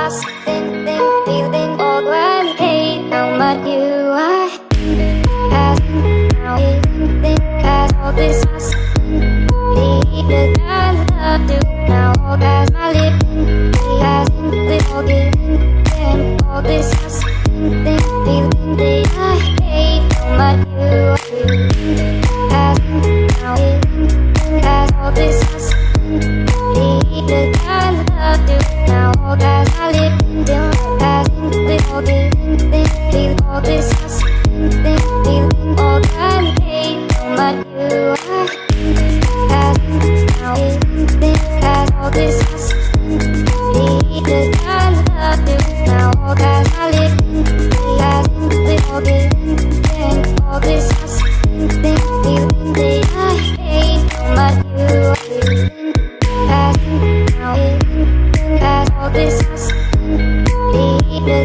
lost, feeling all I hate how much you are. Now has all this lost, the kind of do now all has my living. He has this all given, and all this lost, feeling that I hate how much you are. Now has all this lost, the kind of do now all has my living. Has this all given, feel all this lost, feeling all I hate how much you are. Now has all this lost, the kind of do now all has my living. Has this all given, and all this lost, feeling that I hate how much you are. Has now has all this lost, the